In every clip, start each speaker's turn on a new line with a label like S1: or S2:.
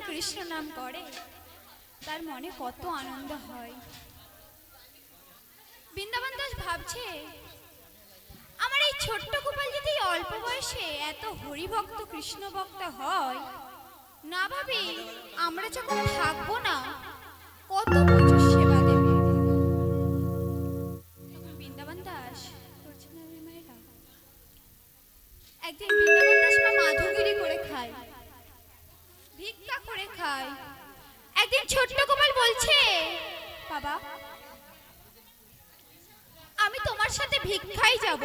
S1: কৃষ্ণ নাম করে তার মনে কত আনন্দ হয়। বৃন্দাবন দাস ভাবছে, আমার এই ছোট্ট গোপাল যদি অল্প বয়সে এত হরিভক্ত কৃষ্ণ ভক্ত হয়, না ভাবি আমরা যখন থাকবো না কত প্রচুর সেবা দেবে। বৃন্দাবন দাস একদিন বৃন্দাবন দাস মা মাধুগিরি করে খায়, ভিক্ষা করে খায়। একদিন ছোট্ট গোপাল বলছে, বাবা আমি তোমার সাথে ভিক্ষাই যাব।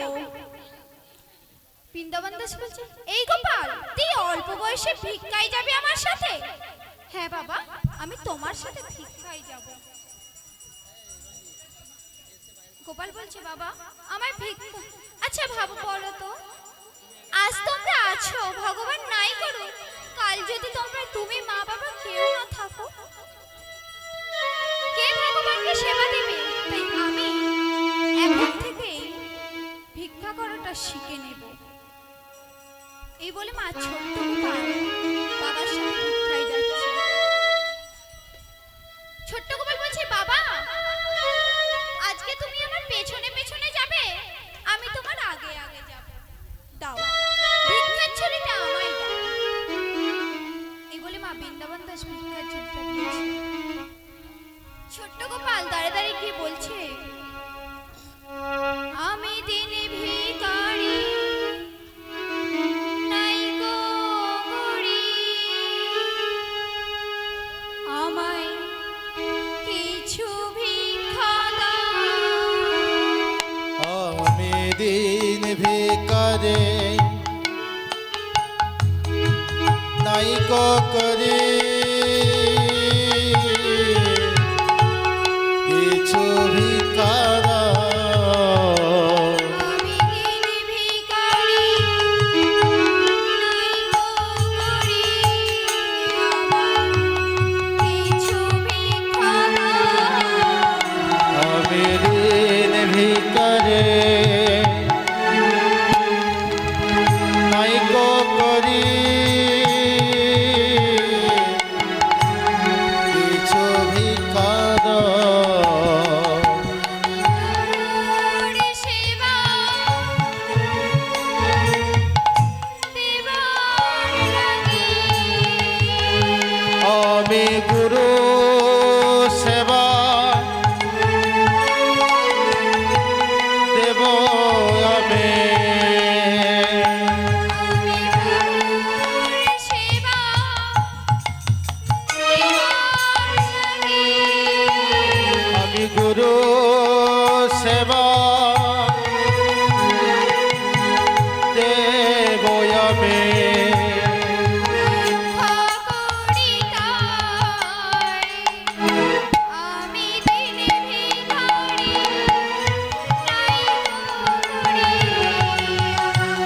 S1: বৃন্দাবন দাস বলছে, এই গোপাল তুই অল্প বয়সে ভিক্ষাই যাবি আমার সাথে? হ্যাঁ বাবা, আমি তোমার সাথে ভিক্ষাই যাব। গোপাল বলছে, বাবা আমার ভিক্ষা, আচ্ছা ভাবো বলো তো, আজ তোমরা আছো, ভগবান নাই করো কাল যদি তুমি মা বাবা কেউ না থাকো, কে ভগবানকে সেবা দেবে? তাই আমি এখন থেকেই ভিক্ষা করাটা শিখে নেব। এই বলে মা ছোট্ট গোপাল বাবার সাথে ভিক্ষায় যাচ্ছে। ছোট্ট গোপাল বলছে, বাবা আজকে তুমি আমার পেছনে পেছনে যাবে, আমি তোমার আগে আগে যাব, দাও ভিক্ষার ঝুড়িটা আমায় দাও। এই বলে মা বৃন্দাবন দাস ভিক্ষার ঝুড়িটা দিয়েছে। ছোট্ট গোপাল দাঁড়ে দাঁড়িয়ে গিয়ে বলছে, আমি দিনে ভিখারি নাই গো গরি, আমায় কিছু ভিক্ষা দাও।
S2: আমি দিন ভিখারি নাই গো গরি, কিছু ভিক্ষা দাও।
S1: আমি দিনে ভিখারি নাই গো গরি, আমায় কিছু ভিক্ষা দাও।
S2: আমি দিন ভিখারি নাই গো গরি, কিছু ভিক্ষা দাও।
S1: ওরে সেবা দেবার লাগি,
S2: আমি গুরু সেবা দেব আমি,
S1: ওরে সেবা দেবার লাগি,
S2: আমি গুরু সেবা দেব আমি।
S1: করি তাই, আমি দিনে ভিখারি নাই করি,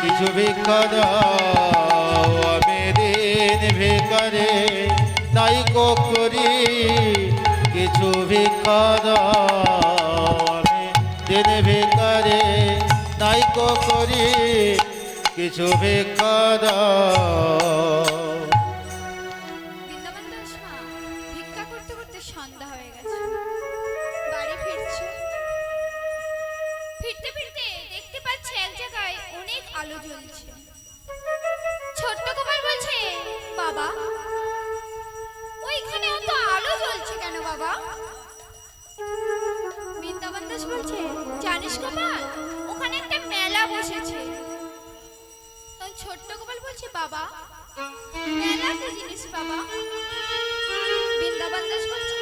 S2: কিছু ভিক্ষা দাও। আমি দিন ভিখারি নাই গো করি, কিছু ভিক্ষা দাও। আমি দিন ভিখারি নাই গো করি, কিছু ভিক্ষা দাও।
S1: বৃন্দাবন দাস মা ভিক্ষা করতে করতে সন্ধ্যা হয়ে গেছে, বাড়ি ফিরছে। ফিরতে ফিরতে দেখতে পাচ্ছে এক জায়গায় অনেক আলো জ্বলছে। ছোট্ট গোপাল বলছে, বাবা ওইখানে অত আলো জ্বলছে কেন বাবা? বৃন্দাবন দাস বলছে, জানিস গোপাল ওখানে একটা মেলা বসেছে। তখন ছোট্ট গোপাল বলছে, বাবা মেলা কি জিনিস বাবা? বৃন্দাবন দাস বলছে,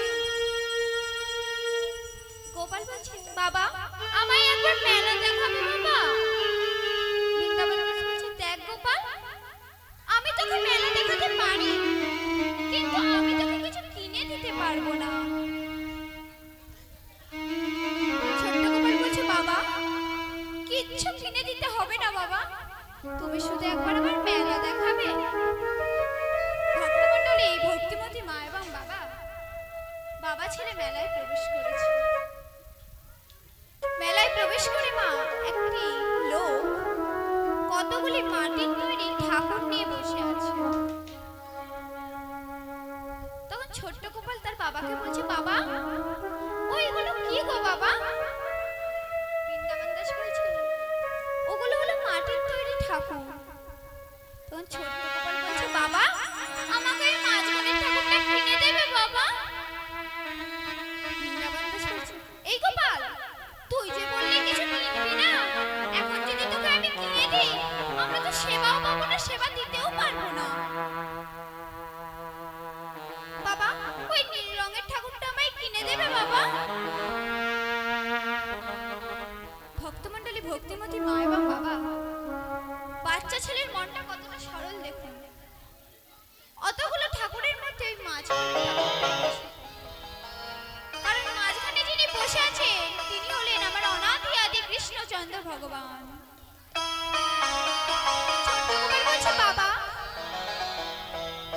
S1: গোপাল বলছে, বাবা আমায় একবার মেলা দেখাবে বাবা? বৃন্দাবন দাস বলছে, দেখ গোপাল আমি তোকে মেলা দেখাতে পারি, কিন্তু আমি তোকে কিছু কিনে দিতে পারবো না। ছোট্ট গোপাল বলছে, বাবা কিচ্ছু কিনে দিতে হবে না বাবা, তুমি শুধু একবার আমার মেলা দেখাবে। ভক্তমণ্ডলী ভক্তিমতী মা এবং বাবা ছেলে মেলায় প্রবেশ করেছে। মেলা বাবাকে বলছে, বাবা ওইগুলো কি গো বাবা? বৃন্দাবন দাস বলছে, ওগুলো হলো মাটির তৈরি ঠাকুর। তখন ছোট্ট গোপাল বলছে, বাবা আমাকে এই মাঝখানের ঠাকুরটা কিনে দেবে বাবা? বৃন্দাবন দাস বলছে, এই গোপাল তুই যে বললি কিছু কিনবি না, এখন যদি তোকে আমি কিনে দিই আমরা তো সেবাও পাবো না, সেবা দিতেও পারবো না। বাবা ওই নীল রঙের ঠাকুরটা আমায় কিনে দেবে বাবা? ভক্তমণ্ডলী, ভক্তিমতী মা এবং বাবা, বাচ্চা ছেলের মনটা কতটা সরল দেখুন। অতগুলো ঠাকুরের মধ্যে ওই মাঝখানে ঠাকুরটা বসে। কারণ মাঝখানে যিনি বসে আছেন তিনি হলেন আমার অনাদি আদি কৃষ্ণচন্দ্র ভগবান। ছোট্ট গোপাল বলছে, বাবা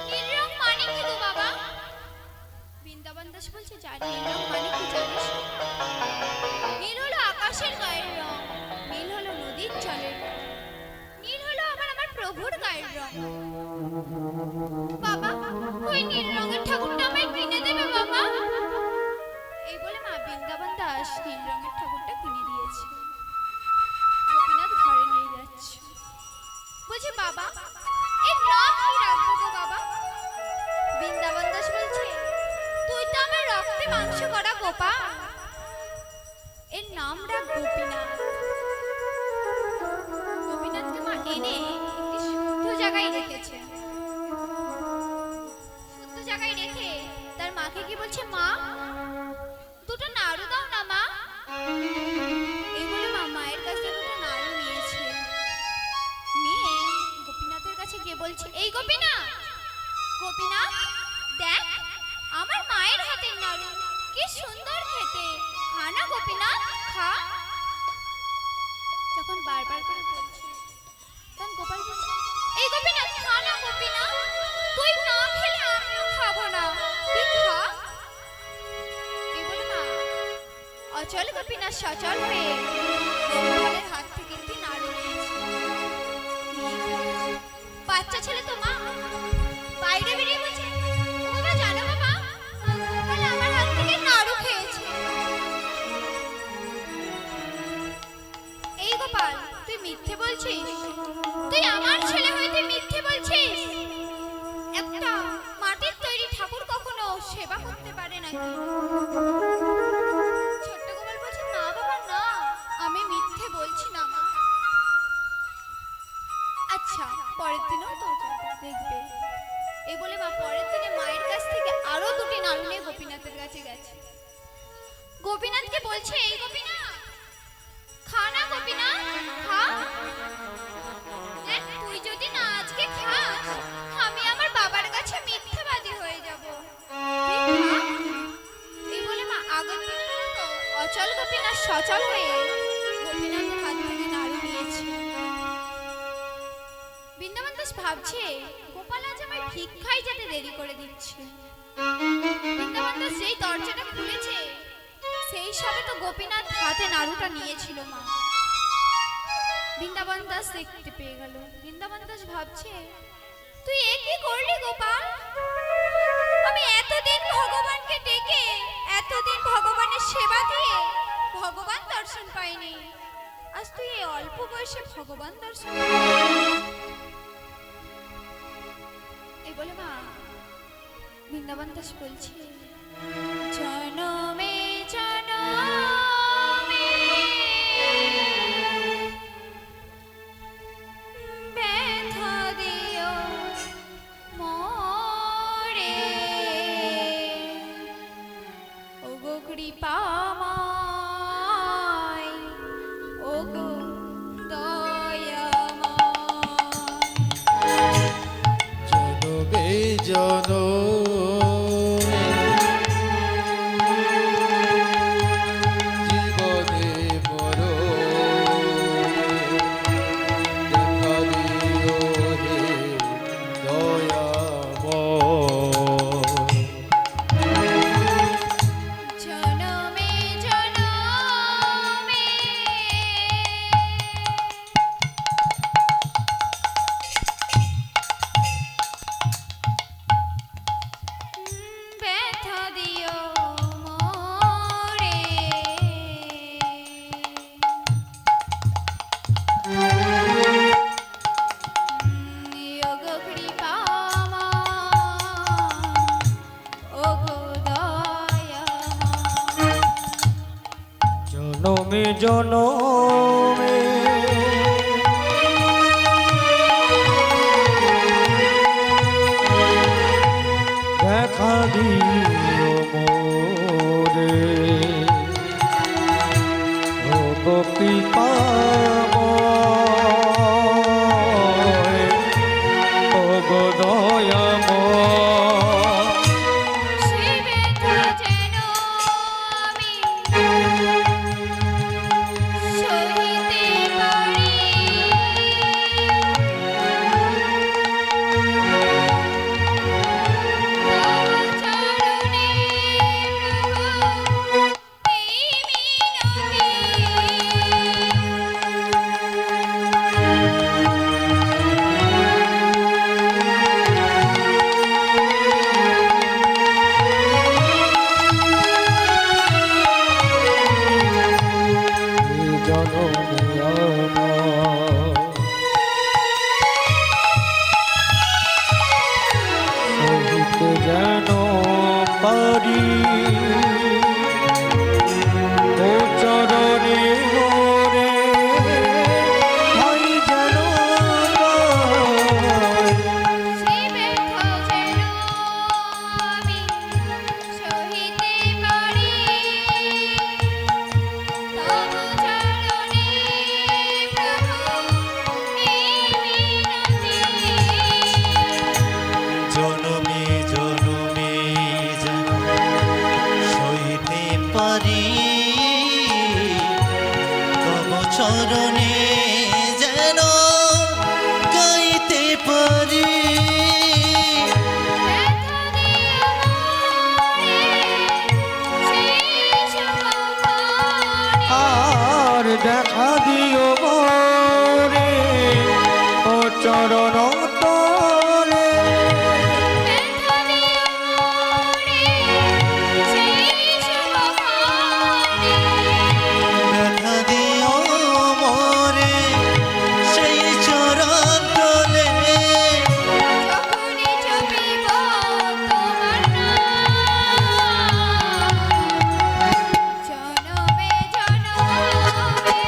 S1: নীল রং মানে কি গো বাবা? বৃন্দাবন দাস বলছে, জানি নীল রং মানে কি জানিস? নীল হলো আকাশের গায়ের রং, নীল হলো নদীর জলের রং, নীল হলো আমার প্রভুর গায়ের রং। বাবা ওই নীল রঙের ঠাকুরটা আমায় কিনে দেবে বাবা? এই বলে মা বৃন্দাবন দাস নীল রঙের ঠাকুরটা কিনে দিয়েছে। গোপীনাথ ঘরে নিয়ে যাচ্ছে, বলছে, বাবা এর নাম কি রাখবো গো বাবা? বৃন্দাবন দাস বলছে, তুই তো আমার রক্তে মাংস করা গোপাল, এর নাম রাখ গোপীনাথ। গোপীনাথকে মা এনে একটি শুদ্ধ জায়গায় রেখেছে। শুদ্ধ জায়গায় রেখে তার মাকে কি বলছে, মা দুটো নাড়ু দাও না মা। এই বলে মা মায়ের কাছে দুটো নাড়ু নিয়েছে, নিয়ে গোপীনাথের কাছে গিয়ে বলছে, এই গোপীনাথ, গোপীনাথ দেখ আমার মায়ের হাতের নাড়ু কি সুন্দর খেতে, খা না গোপীনাথ খা। যখন বারবার করে বলছে তখন গোপাল বলছে, এই গোপীনাথ খা না গোপীনাথ, তুই না খেলে আমিও খাবো না, তুই খা। এই বলে মা অচল গোপীনাথ সচল হয়ে গোপালের হাত থেকে একটি নাড়ু নিয়েছে। বাচ্চা ছেলে তো মা বাইরে বেরিয়ে বলছে, ও বাবা জানো বাবা গোপাল আমার হাত থেকে নাড়ু খেয়েছে। এই গোপাল তুই মিথ্যে বলছিস, তুই আমার ছেলে হয়ে তুই মিথ্যে বলছিস? একটা মাটির তৈরি ঠাকুর কখনো সেবা করতে পারে নাকি? ছোট্ট গোপাল বলছে, না বাবা না, আমি মিথ্যে বলছি না মা। আচ্ছা পরের দিনও তো দেখবে। এই বলে মা পরের দিনে মায়ের কাছ থেকে আরো দুটি নাড়ু নিয়ে গোপীনাথের কাছে গেছে। গোপীনাথকে বলছে, এই গোপীনাথ খা না গোপীনাথ খা, দেখ তুই যদি না আজকে খাস আমি আমার বাবার কাছে মিথ্যাবাদী হয়ে যাব, তুই খা। এই বলে মা আগের দিনের মতো অচল গোপীনাথ সচল হয়ে গোপীনাথের হাত থেকে নাড়ু নিয়েছে। বৃন্দাবন দাস ভাবছে, গোপাল আজ আমায় ভিক্ষায় যেতে দেরি করে দিচ্ছে। বৃন্দাবন দাস যেই দরজাটা খুলেছে সেই সাথে তো গোপীনাথ হাতে নাড়ুটা নিয়েছিল মা। বৃন্দাবন দাস দেখতে পেয়ে গেল। বৃন্দাবন দাস ভাবছে, তুই এ কি করলি গোপাল? আমি এতদিন ভগবানকে ডেকে এতদিন ভগবানের সেবা দিয়ে ভগবান দর্শন পাইনি, আজ তুই এই অল্প বয়সে ভগবান দর্শন এই বলে মা বৃন্দাবন দাস বলছে, জনমে জনমে ব্যথা দিও মোরে, ওগো কৃপাময় ওগো দয়াময়।
S2: জনমে জনমে জীবনে
S3: জনমে জনমে দেখা দিও মোরে ও গোপী পাময় ও গো দয়াময়
S1: সে ব্যথা যেন আমি সহিতে পারি। তব চরণে প্রভু এই
S3: এই জনমে আমার সহিতে যেন পারি ও চরণে মোরে ভাই যেন পাই।
S1: সে ব্যথা যেন আমি সহিতে পারি। তব চরণে প্রভু এই মিনতি।
S4: জনমে জনমে যেন সইতে পারি তব চরণে যেন গাইতে পারি।
S1: ব্যথা দিয়া মনে সেই শুভক্ষণে।
S3: আর দেখা দিও মোরে ও চরণ তলে
S1: ব্যথা দিয়া মনে সেই শুভক্ষণে।
S4: দেখা দিও মোরে সেই চরণ তলে
S1: যখনই জপিব তোমার নাম, জনমে জনমে।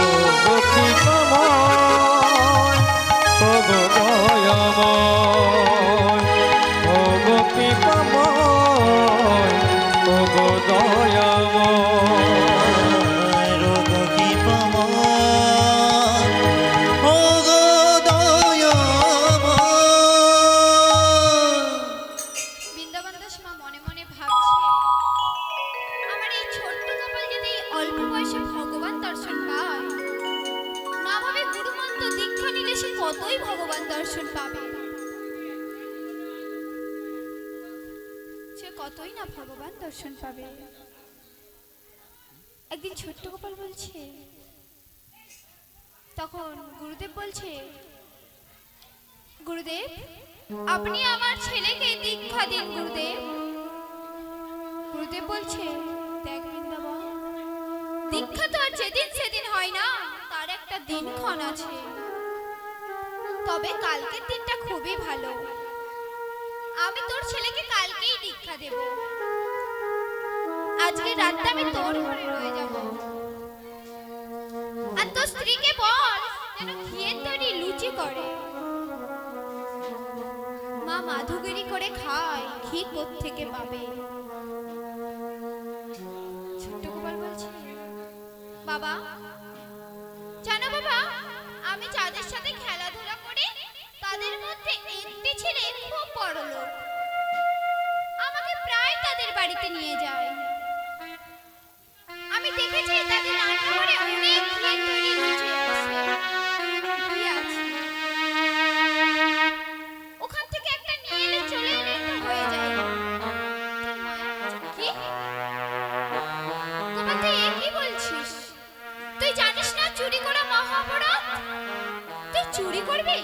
S3: ও গোপী পাময় ও গো দয়াময় ও গোপী পাময় ও গো দয়াময়
S4: রোগ কি পাময় ও গো দয়াময়।
S1: বৃন্দাবন দাস মা মনে মনে ভাবছে, আমার এই ছোট্ট কপাল যদি অল্প বয়সে ভগবান দর্শন পায়, না ভাবে গুরুমন্ত্র দীক্ষা নিলে সে কতই ভগবান দর্শন পাবে, সে কতই না ভগবান দর্শন পাবে। একদিন ছোট্ট গোপাল বলছে, তখন গুরুদেব বলছে, গুরুদেব আপনি আমার ছেলেকে দীক্ষা দিন গুরুদেব। গুরুদেব বলছে, দেখ বৃন্দাবন, দীক্ষা তো আর যেদিন সেদিন হয় না, তার একটা দিনক্ষণ আছে। তবে কালকের দিনটা খুবই ভালো, আমি তোর ছেলেকে কালকেই দীক্ষা দেব। আজকে রাতটা আমি তোর ঘরে রয়ে যাব, আর তোর স্ত্রীকে বল যেন ঘিয়ের তৈরি লুচি করে। মা মাধুগিরি করে খায়, ঘি কোত্থেকে পাবে? ছোট্ট গোপাল বলছে, বাবা জানো বাবা, আমি যাদের সাথে খেলাধুলা করি তাদের মধ্যে একটি ছেলে খুব বড়লোক, আমাকে প্রায় তাদের বাড়িতে নিয়ে যায়। আমি দেখেছি তাদের রান্নাঘরে অনেক ঘিয়ের তৈরি লুচি আছে, ঘি আছে। ওখান থেকে একটা নিয়ে এলে চলে এলে তো হয়ে যায়। কি গোপাল, তুই এ কি বলছিস? তুই জানিস না চুরি করা মহাপরাধ? তুই চুরি করবি?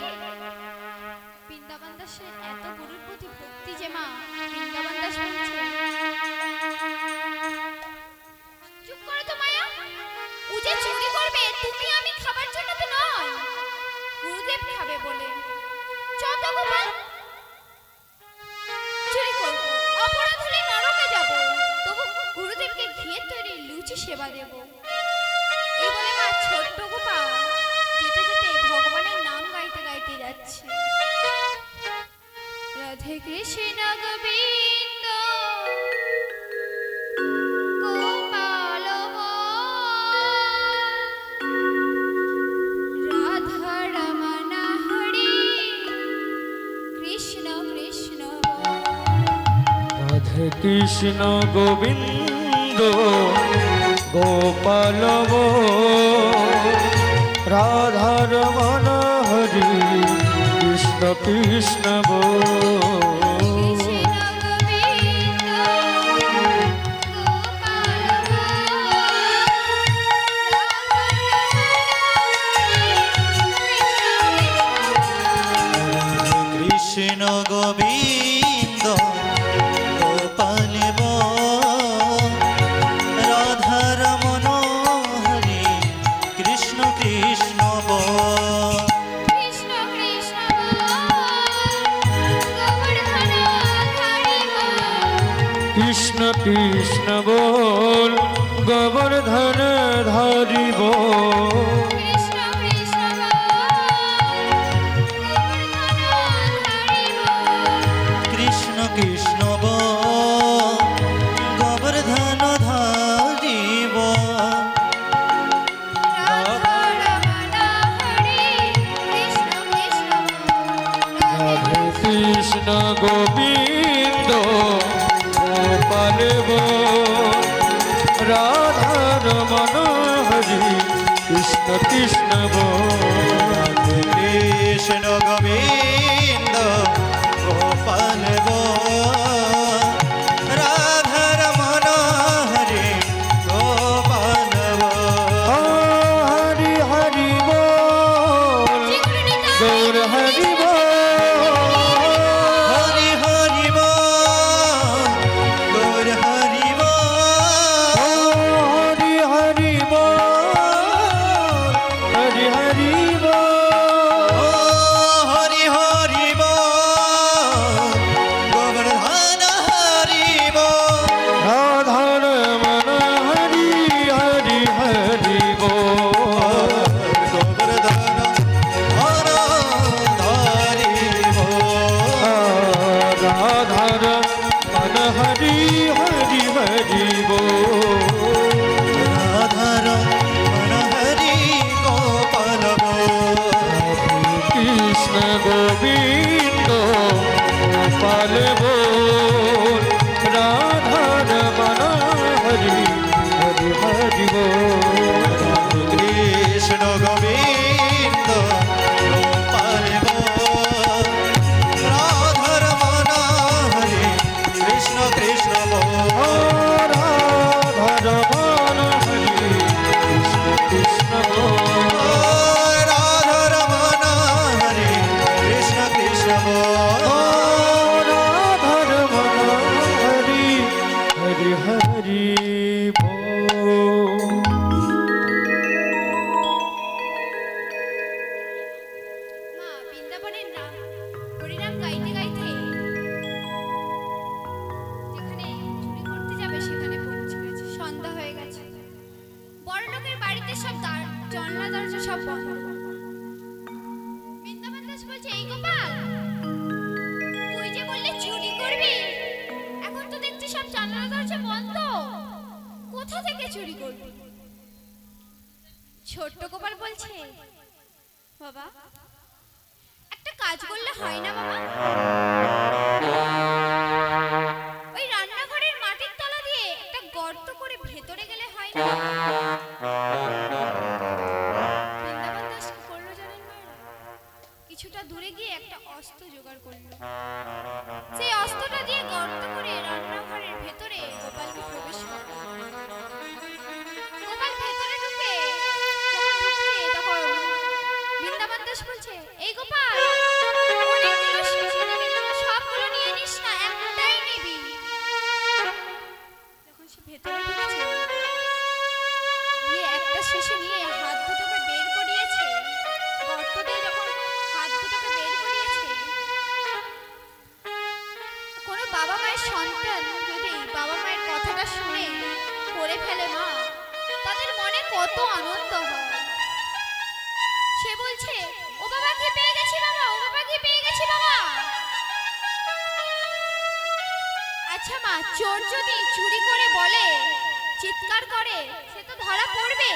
S1: বৃন্দাবন দাসের এত গুরুর প্রতি ভক্তি যে মা, বৃন্দাবন দাস বলছে, চুপ করো তো মায়া, ও যে চুরি করবে তুমি আমি খাবার জন্য তো নয়, গুরুদেব খাবে বলে। চত গোপাল সেবা দেব। এই বলে মা ছোট্ট গোপাল যেতে যেতে ভগবানের নাম গাইতে গাইতে যাচ্ছে। রাধে কৃষ্ণ গোবিন্দ গোপাল রাধা রমণ হরি কৃষ্ণ কৃষ্ণ
S3: রাধে কৃষ্ণ গোবিন্দ গোপাল রাধা রমণ হরি কৃষ্ণ কৃষ্ণ
S4: কৃষ্ণ গোবিন্দ গোপাল রাধা রমণ হরি কৃষ্ণ কৃষ্ণ
S1: কৃষ্ণ কৃষ্ণ গোবর্ধন হরি
S3: কৃষ্ণ কৃষ্ণ বল গোবর্ধন ধারি বল
S1: কৃষ্ণ কৃষ্ণ
S4: কৃষ্ণ কৃষ্ণ গোবর্ধন ধারিব
S3: রাধে কৃষ্ণ গোবিন্দ গোপাল রাধা রমণ হরি কৃষ্ণ কৃষ্ণ
S4: কৃষ্ণ গোবিন্দ গোপাল রাধা রমণ হরে গোপাল
S3: হরি হরি বল গৌর হরি বল
S4: হরি হরি গৌর হরি
S3: হরি হরি বল হরি হরি বল
S4: হরি হরি গোবর্ধন হরি
S3: রাধা রমণ হরি হরি হরি বল
S4: গোবর্ধন হরি
S3: রাধা রমণ হরি হরি হরি বল
S4: রাধার হরি গোপাল
S3: কৃষ্ণ গোবিন্দ গোপাল বল রাধা রমণ হরি হরি হরি বল
S4: কৃষ্ণ গোবিন্দ গোপাল রাধার হরি কৃষ্ণ কৃষ্ণ
S3: রাধা রমণ হরি কৃষ্ণ কৃষ্ণ
S4: রাধার হরি কৃষ্ণ কৃষ্ণ
S3: রাধা রমণ হরি হরি হরি বল
S1: মা বৃন্দাবনের নাম হরিনাম গাইতে গাইতে যেখানে চুরি করতে যাবে সেখানে পৌঁছে গেছে। সন্ধ্যা হয়ে গেছে। বড় লোকের বাড়িতে সব জানলা দরজা সব বন্ধ। বৃন্দাবন দাস বলছে, এই গোপাল তুই যে বললি চুরি করবি, এখন তো দেখছি সব জানলা দরজা বন্ধ, কোথা থেকে চুরি করবি? ছোট্ট গোপাল বলছে, বাবা একটা কাজ করলে হয় না বাবা? ওই রান্নাঘরের মাটির তলা দিয়ে একটা গর্ত করে ভেতরে গেলে হয় না? বৃন্দাবন দাস কি করলো জানেন মায়েরা? কিছুটা দূরে গিয়ে একটা অস্ত্র জোগাড় করলো। সেই অস্ত্রটা দিয়ে গর্ত করে রান্নাঘরের ভেতরে গোপালকে প্রবেশ করলো। গোপাল ভেতরে ঢুকে যখন ঢুকছে তখন বৃন্দাবন দাস বলছে, এই গোপাল অনেকগুলো শিশি নিয়ে গেলো, সবগুলো কত আনন্দ হয়। সে বলছে, ও বাবা কি পেয়ে গেছি বাবা, ও বাবা কি পেয়ে গেছি বাবা। আচ্ছা মা, চোর যদি চুরি করে বলে, চিৎকার করে, সে তো ধরা পড়বে।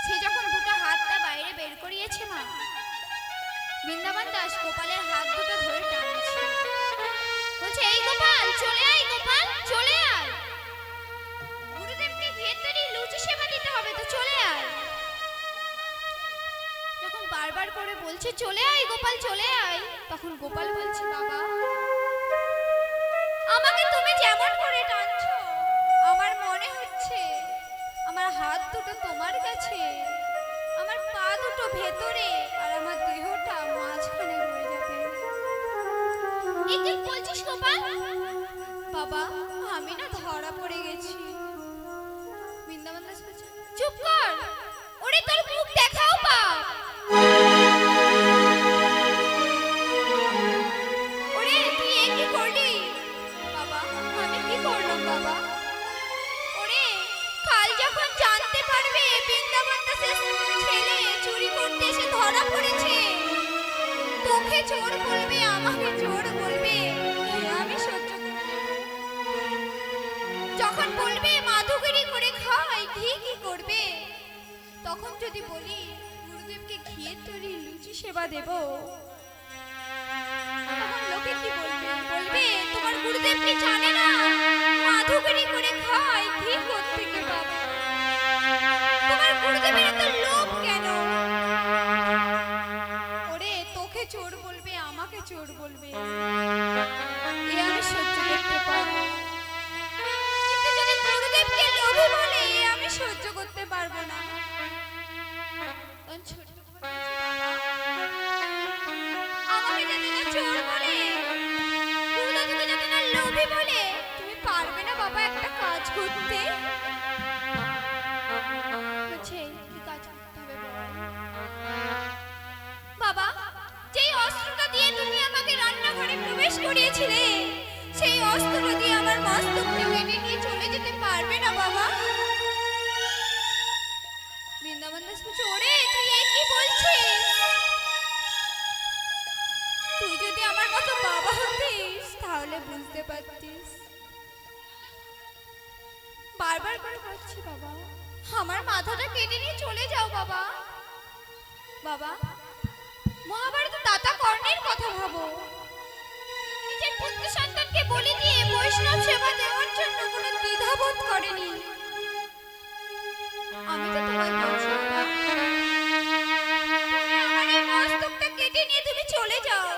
S1: সে যখন দুটো হাতটা বাইরে বের করিয়েছে মা, বৃন্দাবন দাস গোপালের হাত দুটো ধরে টানছে, বলছে, এই গোপাল চলে আয়, গোপাল চলে আয়, গুরুদেবকে ভেতরে লুচি সেবা দিতে হবে, তো চলে আয়। যখন বারবার করে বলছে চলে আয় গোপাল চলে আয়, তখন গোপাল বলছে, বাবা আমাকে তুমি যেমন করে টানছো, আমার মনে হচ্ছে আমার হাত দুটো তোমার কাছে, আমার পা দুটো ভেতরে, আর আমার দেহটা মাঝখানে রয়ে যাবে। এই কি বলছিস গোপাল? বাবা আমি না ধরা পড়ে গেছি। বৃন্দাবন দাস বলছে, চুপ কর, ওরে তোর মুখ দেখাও বাপ। ওরে তুই এ কি করলি? বাবা আমি কি করলাম বাবা? ওরে কাল যখন জানতে পারবে বৃন্দাবন দাসের ছেলে চুরি করতে এসে ধরা পড়েছে, তোকে চোর বলবে, আমাকে চোর বলবে, এ আমি সহ্য করব না। যখন বলবে মাধুগিরি করে খাই, ঘি কি করবে, তখন যদি বলি গুরুদেবকে ঘিয়ের তৈরি লুচি সেবা দেব, তখন লোকে কি বলবে? বলবে তোমার গুরুদেব কি জানে না মাধুগিরি করে খাই, ঘি কোত্থেকে পাবে? তোমার গুরুদেবের এত লোভ কেন? ওরে তোকে চোর বলবে, আমাকে চোর বলবে, এ আমি সহ্য করতে পারবো, কিন্তু যদি গুরুদেবকে লোভী বলে, এ আমি সহ্য করতে পারবো না। তখন ছোট গোপাল বলছে, বাবা আমাকে যদি না চোর বলে, গুরুদেবকে যদি না লোভী বলে, তুমি পারবে না বাবা একটা কাজ করতে? বলছে, কি কাজ করতে হবে বল? বাবা যেই অস্ত্রটা দিয়ে তুমি আমাকে রান্নাঘরে প্রবেশ করিয়েছিলে, সেই অস্ত্র দিয়ে আমার মস্তকটা কেটে নিয়ে চলে যেতে পারবে না বাবা? বৃন্দাবন দাস বলছে, ওরে তুই এ কি বলছিস? তুই যদি আমার মতো বাবা হতিস তাহলে বুঝতে পারতিস। বারবার করে বলছি, বাবা আমার মাথাটা কেটে নিয়ে চলে যাও বাবা। বাবা মহাভারত দাতা কর্ণের কথা ভাবো, নিজের পুত্র সন্তানকে বলি দিয়ে বৈষ্ণব সেবা দেওয়ার জন্য কোনো দ্বিধাবোধ করেনি। আমি তো তোমায় বলছি বাবা, তুমি আমার এই মস্তকটা কেটে নিয়ে তুমি চলে যাও।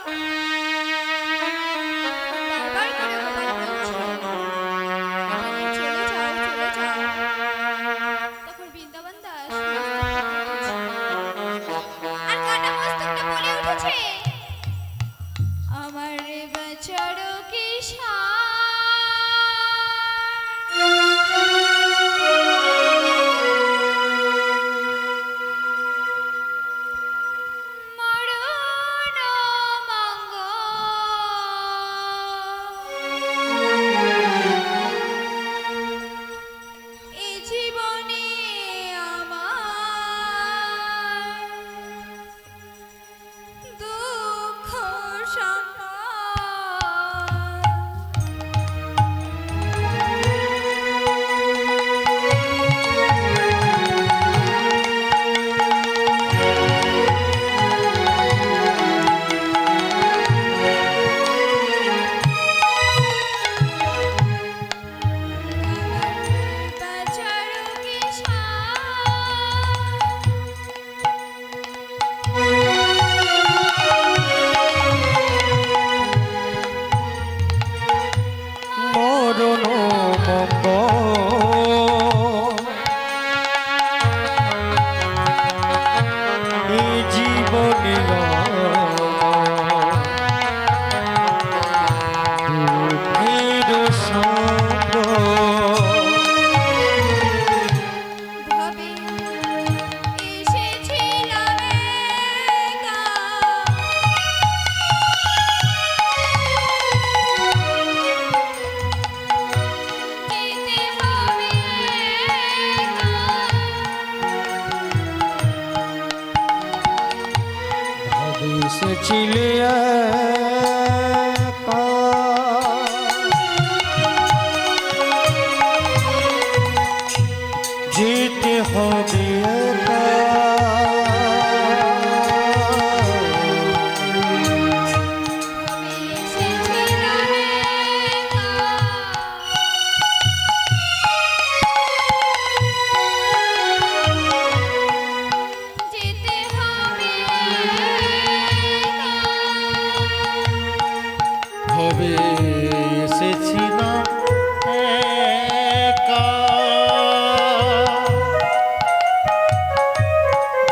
S1: বারবার করে গোপাল বলছে, কেটে নিয়ে চলে যাও, চলে যাও। তখন বৃন্দাবন দাস আর কাটা মস্তকটা বলে উঠেছে, আমার বেচারো কিশোর
S3: এসেছিলে একা। যেতে হবে একা।
S1: এসেছিলাম একা। যেতে হবে একা।
S2: হবে এসেছিলাম একা,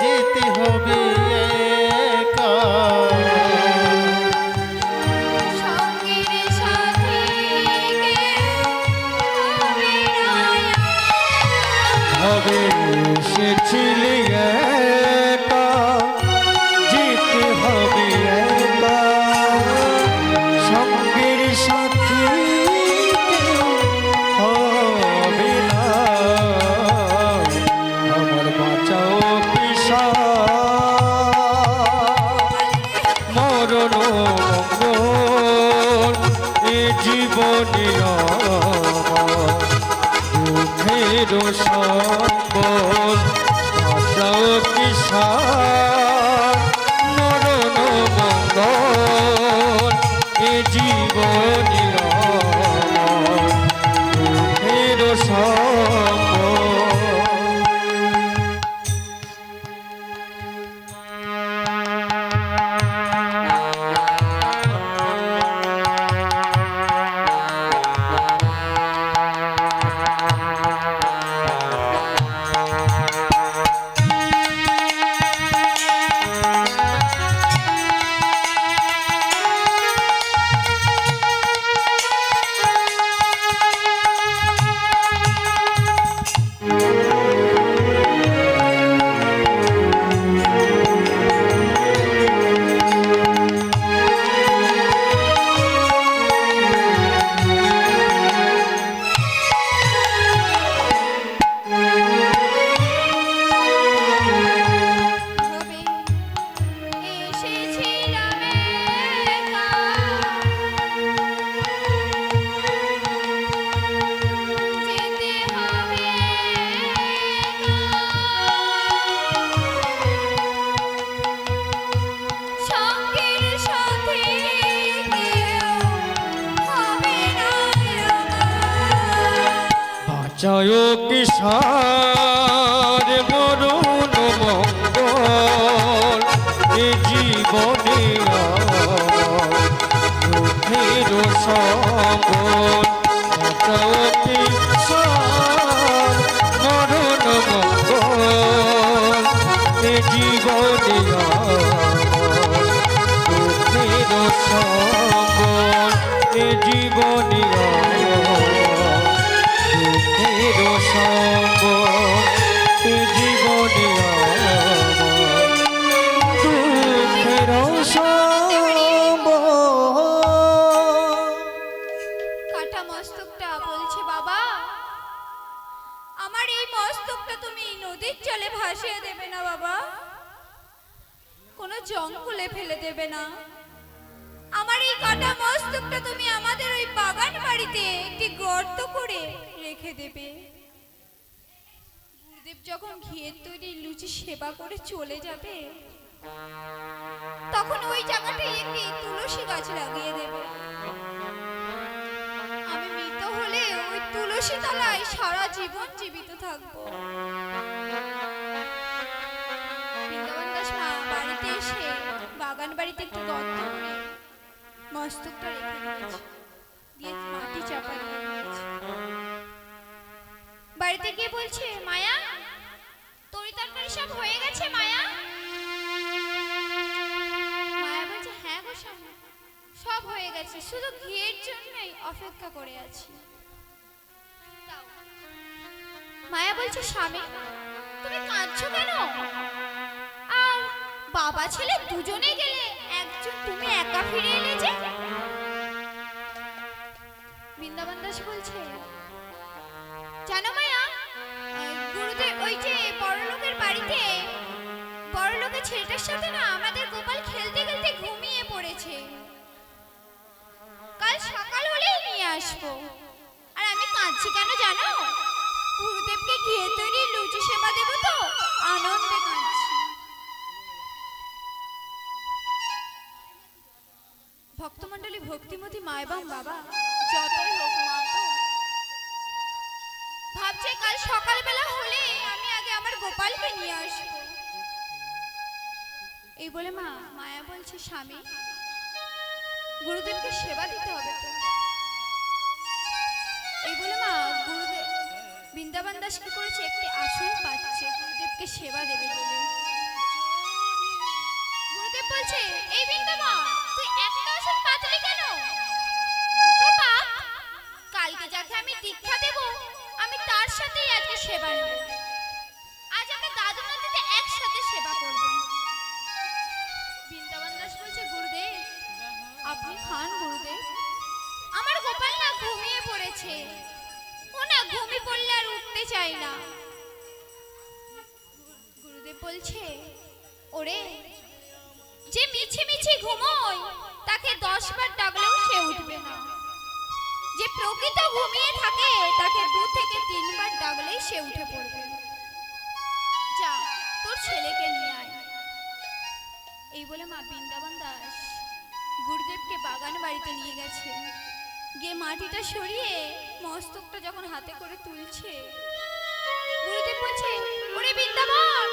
S2: যেতে হবে একা।
S1: সঙ্গের সাথী কেউ হবে না।
S3: হবে এসেছিলে একা। যেতে হবে একা। সঙ্গের সাথী কেউ হবে না। আমার বাঁচাও পিসা মরণ মঙ্গল এ জীবনে আমার দুঃখের সম্বল। বাঁচাও পিসা মরণ মঙ্গল এ জীবনে আমার দুঃখের সম্বল।
S1: হবে এসেছিলাম একা। যেতে হবে একা। সঙ্গের সাথে কেউ হবে না আমার।
S3: বাঁচায় কিসার মরণ মঙ্গল এ জীবনে আমার দুঃখের সম্বল। বাঁচায় কিসার মরণ মঙ্গল এ জীবনে আমার দুঃখের সম্বল। এ জীবনে আমার দুঃখের সম্বল। এ জীবনে আমার দুঃখের সম্বল।
S1: কাটা মস্তকটা বলছে বাবা, আমার এই মস্তকটা তুমি নদীর জলে ভাসিয়ে দেবে না বাবা, কোনো জঙ্গলে ফেলে দেবে না। আমার এই কাটা মস্তকটা তুমি আমাদের ওই বাগান বাড়িতে একটি গর্ত করে রেখে দেবে। গুরুদেব যখন ঘিয়ের তৈরি লুচি সেবা করে চলে যাবে, তখন ওই জায়গাটায় একটি তুলসী গাছ লাগিয়ে দেবে। আমি মৃত হলে ওই তুলসী তলায় সারা জীবন জীবিত থাকবো। বৃন্দাবন দাস মা বাড়িতে এসে বাগান বাড়িতে একটু গর্ত করে মস্তকটা রেখে দিয়েছে, দিয়ে মাটি চাপা দিয়ে দিয়েছে। বাড়িতে গিয়ে বলছে, মায়া তরি তরকারি সব হয়ে গেছে মায়া? মায়া বলছে, হ্যাঁ গো স্বামী, সব হয়ে গেছে, শুধু ঘিয়ের জন্যই অপেক্ষা করে আছি। দাও। মায়া বলছে, স্বামী তুমি কাঁদছো কেন? আর বাবা ছেলে দুজনে গেলে একজন তুমি একা ফিরে এলে যে? বৃন্দাবন দাস বলছে, জানো মায়া, গুরুদেব ওই যে বড়লোকের বাড়িতে বড়লোকের ছেলেটার সাথে না আমাদের গোপাল খেলতে খেলতে ঘুমিয়ে পড়েছে, কাল সকাল হলেই নিয়ে আসবো। আর আমি কাঁদছি কেন জানো? গুরুদেবকে ঘিয়ে তৈরি লুচি সেবা দেবো তো, আনন্দে কাঁদছি। ভক্তমণ্ডলী, ভক্তিমতী মা এবং বাবা যতই হোক মা তো ভাবছে কাল সকালবেলা হলে আমি আগে আমার গোপালকে নিয়ে আসবো। এই বলে মায়া বলছে, স্বামী গুরুদেবকে সেবা দিতে হবে তো। এই বলে গুরুদেব বৃন্দাবন দাস কি করেছে, একটি আসন পাচ্ছে গুরুদেবকে সেবা দেবে বলে। গুরুদেব বলছে, এই বৃন্দাবন তুই একটা আসন পাতলি কেন? দুটো পা। কালকে যাকে আমি দীক্ষা দেব আমি তার সাথেই আজকে সেবা নেব। আজ আমরা দাদু নদীতে একসাথে সেবা করব। বৃন্দাবন দাস বলছে, গুরুদেব আপনি খান গুরুদেব, আমার গোপাল না ঘুমিয়ে পড়েছে, ও না ঘুমিয়ে পড়লে আর উঠতে চায় না। গুরুদেব বলছে, ওরে যে মিছি মিছি ঘুমোয় তাকে 10 বার ডাকলেও সে উঠবে না, যে প্রকৃত ঘুমিয়ে থাকে তাকে 2 থেকে 3 বার ডাকলেই সে উঠে পড়বে। যা তোর ছেলেকে নিয়ে আয়। এই বলে বৃন্দাবন দাস গুরুদেবকে বাগান বাড়িতে নিয়ে গেছে। গিয়ে মাটিটা সরিয়ে মস্তকটা যখন হাতে করে তুলছে, গুরুদেব বলছে, ওরে বৃন্দাবন,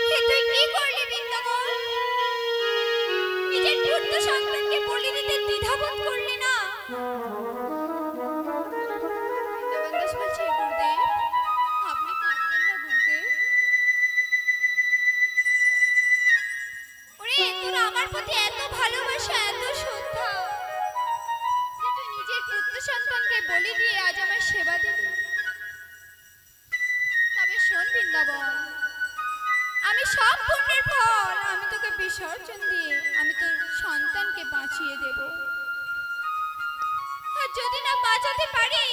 S1: হে তুই কি করলি বৃন্দাবন? নিজের পুত্র সন্তানকে বলি দিতে দ্বিধাবোধ করলি না? বৃন্দাবন দাস বলছে, গুরুদেব আপনি কাঁদবেন না গুরুদেব। ওরে তোর আমার প্রতি এত ভালোবাসা, এত শ্রদ্ধা যে তুই নিজের পুত্র সন্তানকে বলি দিয়ে আজ আমার সেবা দিবি। তবে শোন বৃন্দাবন, আমি সব পুণ্যের ফল আমি তোকে বিসর্জন দিয়ে আমি তোর সন্তানকে বাঁচিয়ে দেব। আর যদি না বাঁচাতে পারি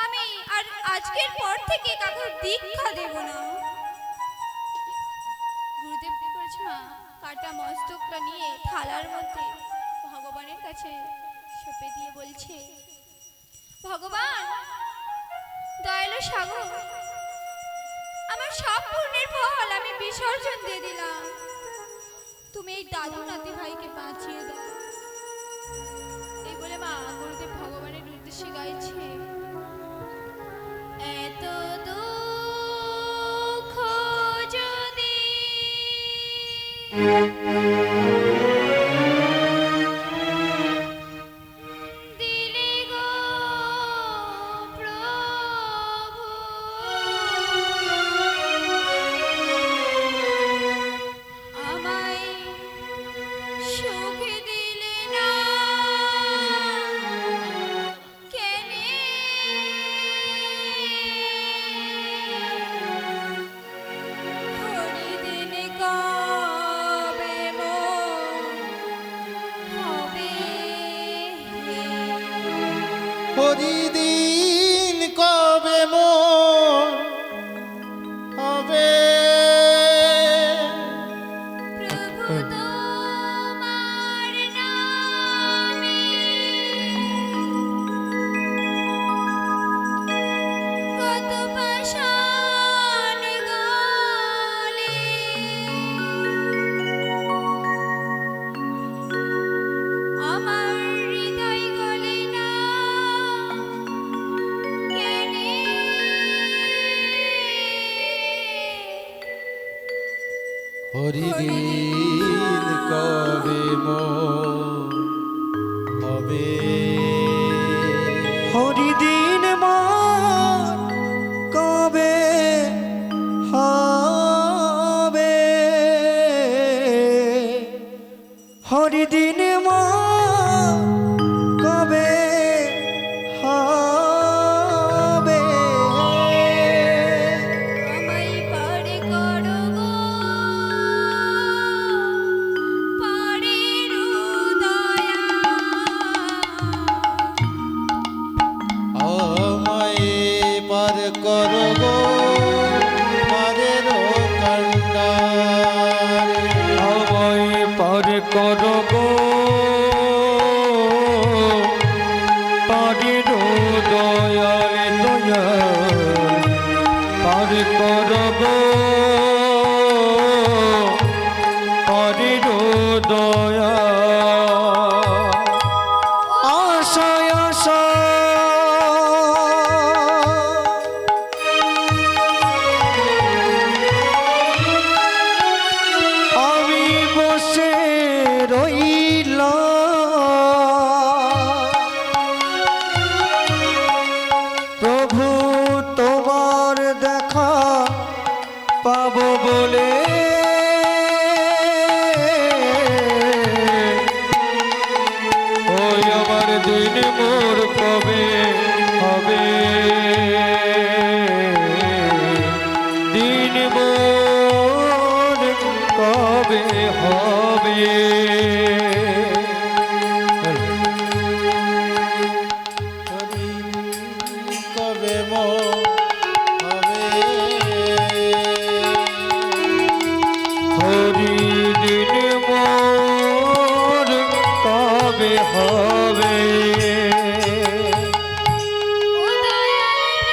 S1: আমি আর আজকের পর থেকে কাউকে দীক্ষা দেব না। গুরুদেব কি করেছে কাটা মস্তকটা নিয়ে থালার মধ্যে ভগবানের কাছে সঁপে দিয়ে বলছে, ভগবান দয়ালু সাগর, আমার সব পুণ্যের ফল আমি বিসর্জন দিয়ে দিলাম, তুমি এই দাদু নাতি ভাইকে বাঁচিয়ে দাও। এই বলে গুরুদেব ভগবানের উদ্দেশ্যে গাইছে, এত দুঃখ যদি দিলে গো প্রভু, আমায় সুখ দিলে না কেনে? হরিদিন কবে হবে?
S2: হরিদিন কবে মোর হবে?
S1: প্রভু তোমার নামে কত পাষাণ গলে, আমার হৃদয় গলে না কেনে?
S2: হরিদিন কবে মোর হবে?
S3: হরিদিন মোর কবে হবে? হরিদিন মোর কবে হবে?
S1: আমায় পারে করো গো পারের দয়া,
S2: আমায় পার করো গো পারের কান্ডার।
S3: আমায় পার করো গো পার করব হরির দয়া আশায় আমি বসে রইলাম প্রভু তোমার দেখা পাবো বলে ওই আমার দিন মোর কবে হবে দিন মোর কবে হবে
S2: কবে মো হবে
S3: হরি দিন মোর কবে হবে
S1: ও দয়াল রে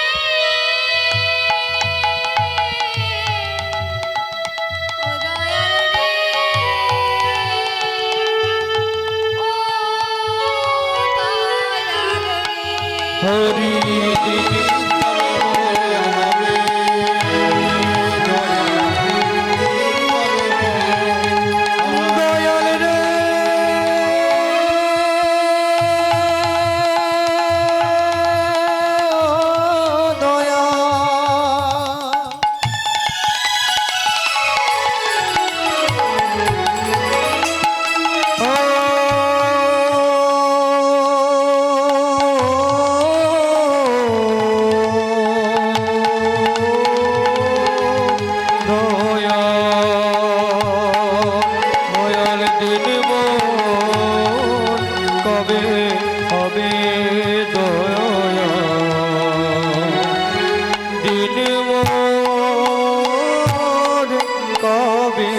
S1: ও দয়াল রে ও দয়াল রে
S3: হরি দিন দয়াল রে ও দয়া দয়া দয়াল দিন মোর কবে হবে দয়া দিন মোর কবে